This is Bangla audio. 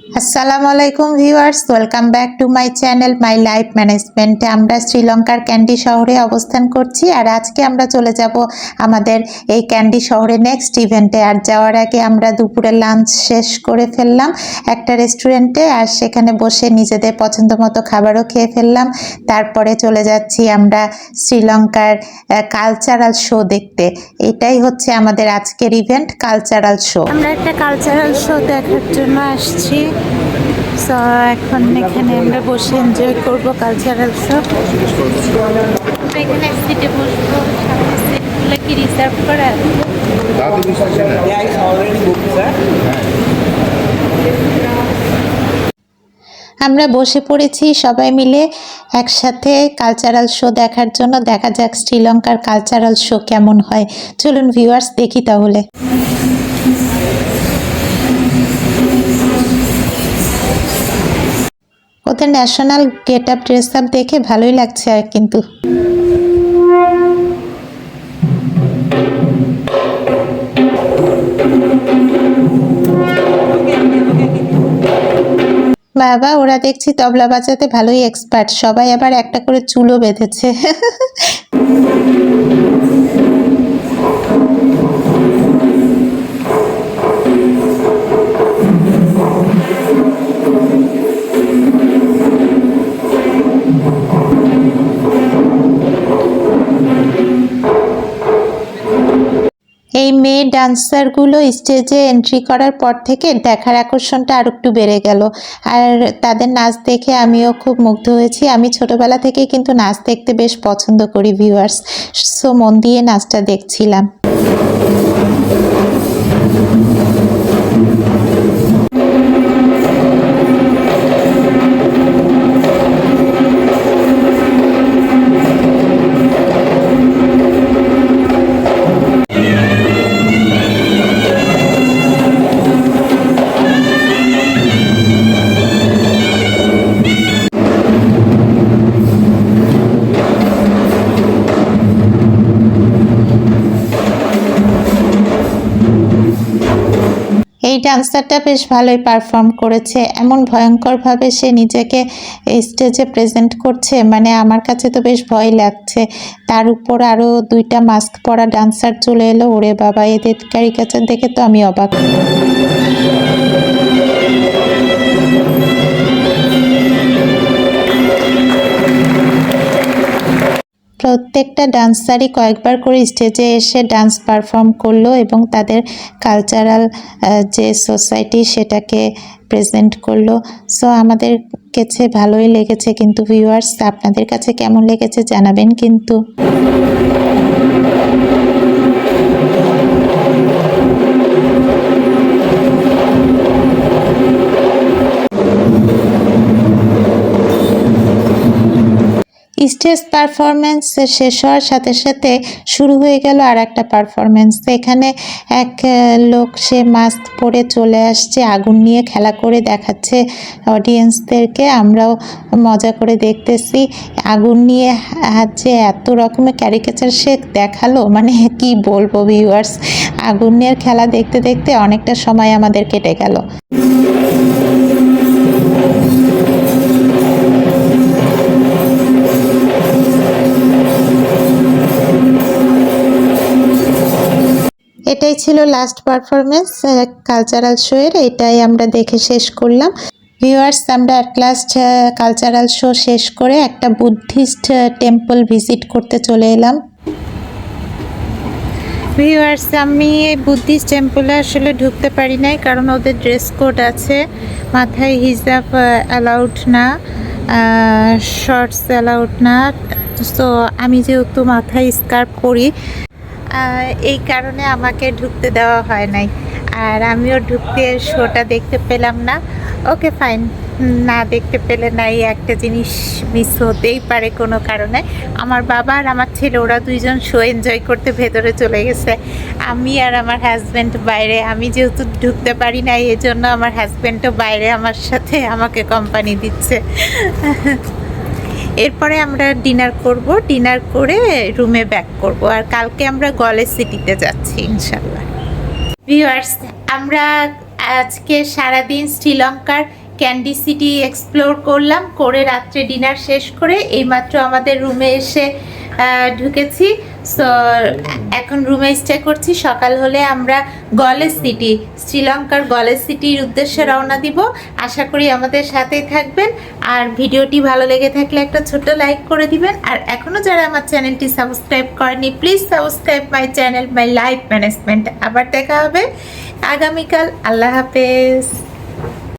আসসালামু আলাইকুম viewers, welcome back to my channel my life ম্যানেজমেন্টে। আমরা শ্রীলঙ্কার ক্যান্ডি শহরে অবস্থান করছি, আর আজকে আমরা চলে যাব আমাদের এই ক্যান্ডি শহরে নেক্সট ইভেন্টে। আর যাওয়ার আগে আমরা দুপুরে লাঞ্চ শেষ করে ফেললাম একটা রেস্টুরেন্টে, আর সেখানে বসে নিজেদের পছন্দ মতো খাবারও খেয়ে ফেললাম। তারপরে চলে যাচ্ছি আমরা শ্রীলঙ্কার কালচারাল শো দেখতে। এটাই হচ্ছে আমাদের আজকের ইভেন্ট, কালচারাল শো। আমরা একটা কালচারাল শো দেখার জন্য আসছি। সো এখন এখানে আমরা বসে এনজয় করবো কালচারাল শো। এখানে সিটে বসবো, সিটগুলো কি রিজার্ভ করা? আমরা বসে পড়েছি সবাই মিলে একসাথে কালচারাল শো দেখার জন্য। দেখা যাক শ্রীলঙ্কার কালচারাল শো কেমন হয়। চলুন ভিউয়ার্স, দেখি তাহলে। ওদের national get up dress up দেখে ভালোই লাগছে আর কিন্তু। বাবা, ওরা দেখছি তবলা বাজাতে ভালোই এক্সপার্ট। সবাই আবার একটা করে চুলও বেঁধেছে। এই মেয়ে ডান্সারগুলো স্টেজে এন্ট্রি করার পর থেকে দেখার আকর্ষণটা আর একটু বেড়ে গেল। আর তাদের নাচ দেখে আমিও খুব মুগ্ধ হয়েছি। আমি ছোটবেলা থেকেই কিন্তু নাচ দেখতে বেশ পছন্দ করি ভিউয়ার্স। সো মন দিয়ে নাচটা দেখছিলাম। এই ডান্সারটা বেশ ভালোই পারফর্ম করেছে। এমন ভয়ঙ্করভাবে সে নিজেকে স্টেজে প্রেজেন্ট করছে, মানে আমার কাছে তো বেশ ভয় লাগছে। তার উপর আরও দুইটা মাস্ক পরা ডান্সার চলে এলো। ওরে বাবা, এদের ক্যারিকেচার দেখে তো আমি অবাক। প্রত্যেকটা ডান্সারই কয়েকবার করে স্টেজে এসে ডান্স পারফর্ম করলো এবং তাদের কালচারাল যে সোসাইটি সেটাকে প্রেজেন্ট করলো। সো আমাদের কাছে ভালোই লেগেছে কিন্তু ভিউয়ার্স, আপনাদের কাছে কেমন লেগেছে জানাবেন কিন্তু। স্টেজ পারফরমেন্স শেষ হওয়ার সাথে সাথে শুরু হয়ে গেল আর একটা পারফরমেন্স। এখানে এক লোক, সে মাস্ক পরে চলে আসছে, আগুন নিয়ে খেলা করে দেখাচ্ছে অডিয়েন্সদেরকে। আমরাও মজা করে দেখতেছি। আগুন নিয়ে যে এত রকমের ক্যারিকেচার সে দেখালো, মানে কি বলবো ভিউয়ার্স। আগুনের খেলা দেখতে দেখতে অনেকটা সময় আমাদের কেটে গেল। এটাই ছিল লাস্ট পারফরমেন্স কালচারাল শো এর। এটাই আমরা দেখে শেষ করলাম ভিউয়ার্স। আমরা অ্যাট লাস্ট কালচারাল শো শেষ করে একটা বুদ্ধিস্ট টেম্পল ভিজিট করতে চলে এলাম। ভিউয়ার্স, আমি এই বুদ্ধিস্ট টেম্পলে আসলে ঢুকতে পারি নাই, কারণ ওদের ড্রেস কোড আছে। মাথায় হিজাব অ্যালাউড না, শর্টস অ্যালাউড না। সো আমি যেহেতু মাথায় স্কার্ফ পরি, এই কারণে আমাকে ঢুকতে দেওয়া হয় নাই। আর আমিও ঢুকতে শোটা দেখতে পেলাম না। ওকে ফাইন, না দেখতে পেলে নাই, একটা জিনিস মিস হতেই পারে কোনো কারণে। আমার বাবা আর আমার ছেলে, ওরা দুইজন শো এনজয় করতে ভেতরে চলে গেছে। আমি আর আমার হাজব্যান্ড বাইরে। আমি যেহেতু ঢুকতে পারি না, এই জন্য আমার হাজব্যান্ডও বাইরে আমার সাথে আমাকে কোম্পানি দিচ্ছে। এরপরে আমরা ডিনার করব, ডিনার করে রুমে ব্যাক করব। আর কালকে আমরা গলে সিটিতে যাচ্ছি ইনশাল্লাহ। ভিউয়ার্স, আমরা আজকে সারাদিন শ্রীলঙ্কার ক্যান্ডি সিটি এক্সপ্লোর করলাম, করে রাত্রে ডিনার শেষ করে এইমাত্র আমাদের রুমে এসে ঢুকেছি। সো এখন রুমে স্টে করছি। সকাল হলে আমরা গলেস সিটি, শ্রীলঙ্কার গলেস সিটির উদ্দেশ্যে রওনা দিব। আশা করি আমাদের সাথেই থাকবেন। আর ভিডিওটি ভালো লেগে থাকলে একটা ছোট্ট লাইক করে দিবেন। আর এখনও যারা আমার চ্যানেলটি সাবস্ক্রাইব করেনি, please subscribe my channel, my life management. আবার দেখা হবে আগামীকাল। আল্লাহ হাফেজ।